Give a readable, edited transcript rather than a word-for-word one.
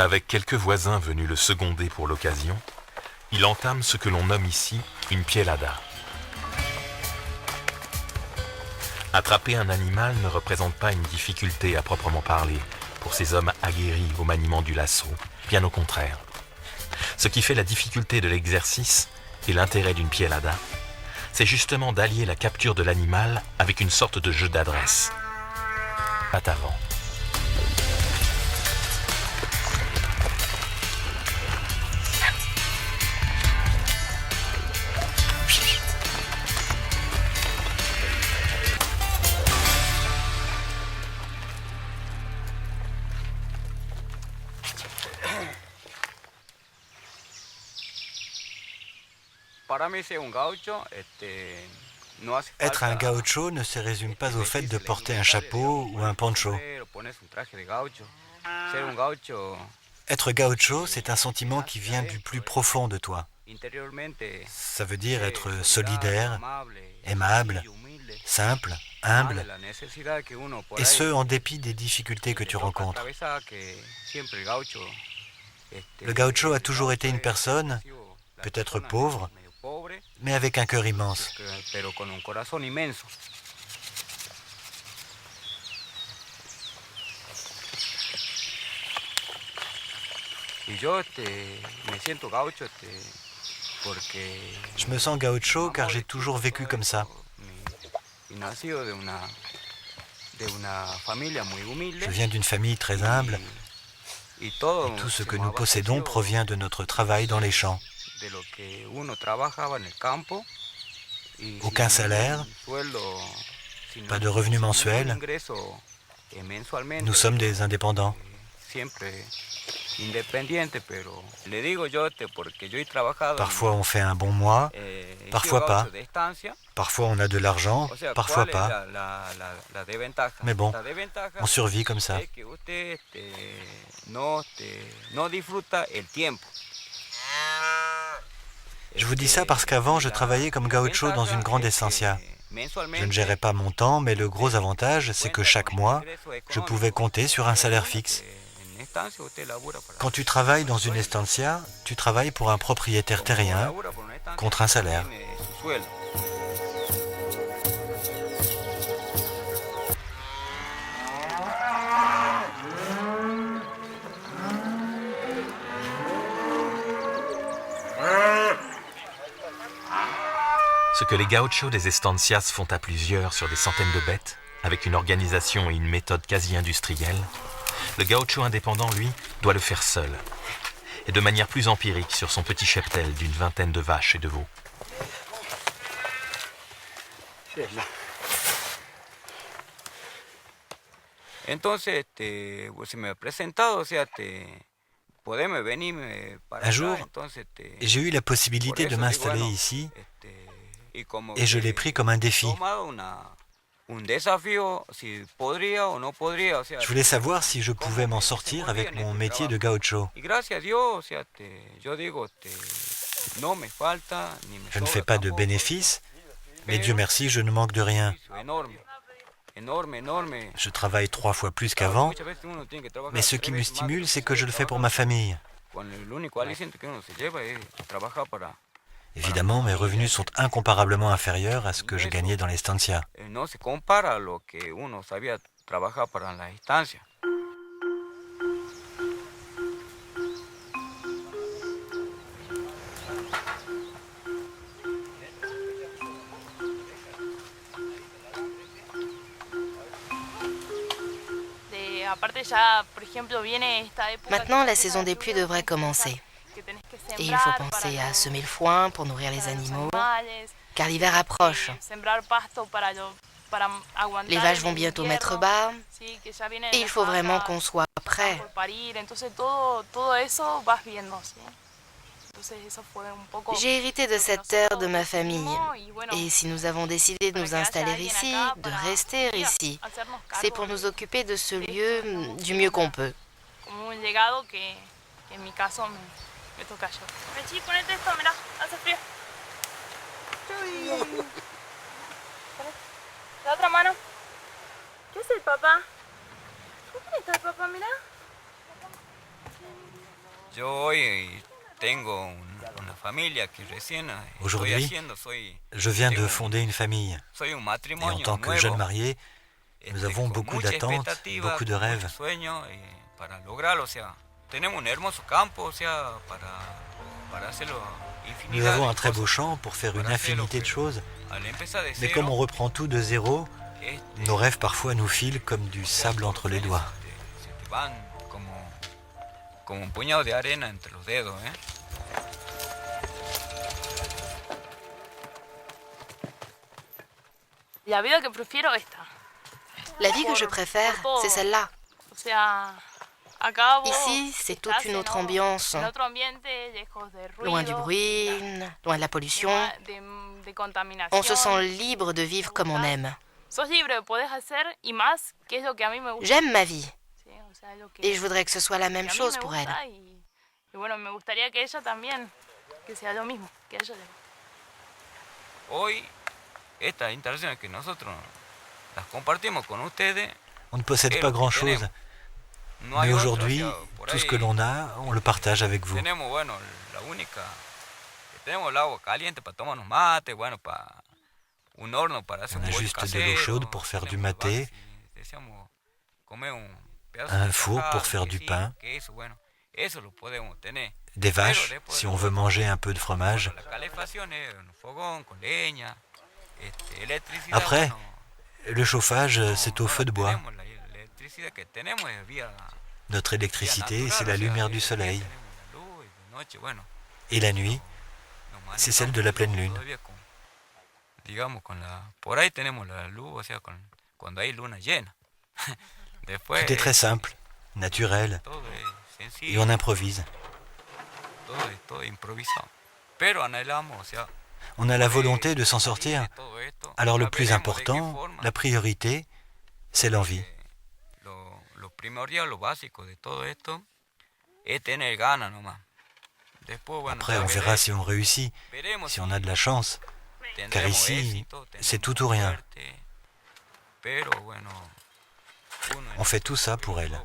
Avec quelques voisins venus le seconder pour l'occasion, il entame ce que l'on nomme ici une pielada. Attraper un animal ne représente pas une difficulté à proprement parler pour ces hommes aguerris au maniement du lasso, bien au contraire. Ce qui fait la difficulté de l'exercice et l'intérêt d'une pielada, c'est justement d'allier la capture de l'animal avec une sorte de jeu d'adresse. Patte avant. Être un gaucho ne se résume pas au fait de porter un chapeau ou un poncho. Être gaucho, c'est un sentiment qui vient du plus profond de toi. Ça veut dire être solidaire, aimable, simple, humble, et ce, en dépit des difficultés que tu rencontres. Le gaucho a toujours été une personne, peut-être pauvre, mais avec un cœur immense. Je me sens gaucho car j'ai toujours vécu comme ça. Je viens d'une famille très humble et tout ce que nous possédons provient de notre travail dans les champs. Aucun salaire, pas de revenus mensuels. Nous sommes des indépendants. Parfois on fait un bon mois, parfois pas. Parfois on a de l'argent, parfois pas. Mais bon, on survit comme ça. Je vous dis ça parce qu'avant je travaillais comme gaucho dans une grande estancia. Je ne gérais pas mon temps, mais le gros avantage, c'est que chaque mois, je pouvais compter sur un salaire fixe. Quand tu travailles dans une estancia, tu travailles pour un propriétaire terrien contre un salaire. Ce que les gauchos des estancias font à plusieurs sur des centaines de bêtes, avec une organisation et une méthode quasi industrielle, le gaucho indépendant, lui, doit le faire seul, et de manière plus empirique sur son petit cheptel d'une vingtaine de vaches et de veaux. Un jour, j'ai eu la possibilité de m'installer ici et je l'ai pris comme un défi. Je voulais savoir si je pouvais m'en sortir avec mon métier de gaucho. Je ne fais pas de bénéfices, mais Dieu merci, je ne manque de rien. Je travaille 3 fois plus qu'avant, mais ce qui me stimule, c'est que je le fais pour ma famille. Évidemment, mes revenus sont incomparablement inférieurs à ce que je gagnais dans l'estancia. Maintenant, la saison des pluies devrait commencer. Et il faut penser à semer le foin pour nourrir les animaux, car l'hiver approche. Les vaches vont bientôt mettre bas, et il faut vraiment qu'on soit prêt. J'ai hérité de cette terre de ma famille, et si nous avons décidé de nous installer ici, de rester ici, c'est pour nous occuper de ce lieu du mieux qu'on peut. La otra mano. ¿Qué es el papá? ¿Cómo está el papá? Mira. Aujourd'hui, je viens de fonder une famille. Et en tant que jeune marié, nous avons beaucoup d'attentes, beaucoup de rêves. Nous avons un très beau champ pour faire une infinité de choses. Mais comme on reprend tout de zéro, nos rêves parfois nous filent comme du sable entre les doigts. La vie que je préfère, c'est celle-là. Ici, c'est toute une autre ambiance. Loin du bruit, loin de la pollution. On se sent libre de vivre comme on aime. J'aime ma vie. Et je voudrais que ce soit la même chose pour elle. On ne possède pas grand-chose, mais aujourd'hui, tout ce que l'on a, on le partage avec vous. On a juste de l'eau chaude pour faire du maté, un four pour faire du pain, des vaches si on veut manger un peu de fromage. Après, le chauffage, c'est au feu de bois. Notre électricité, c'est la lumière du soleil. Et la nuit, c'est celle de la pleine lune. Tout est très simple, naturel, et on improvise. On a la volonté de s'en sortir. Alors le plus important, la priorité, c'est l'envie. Après, on verra si on réussit, si on a de la chance. Car ici, c'est tout ou rien. On fait tout ça pour elle.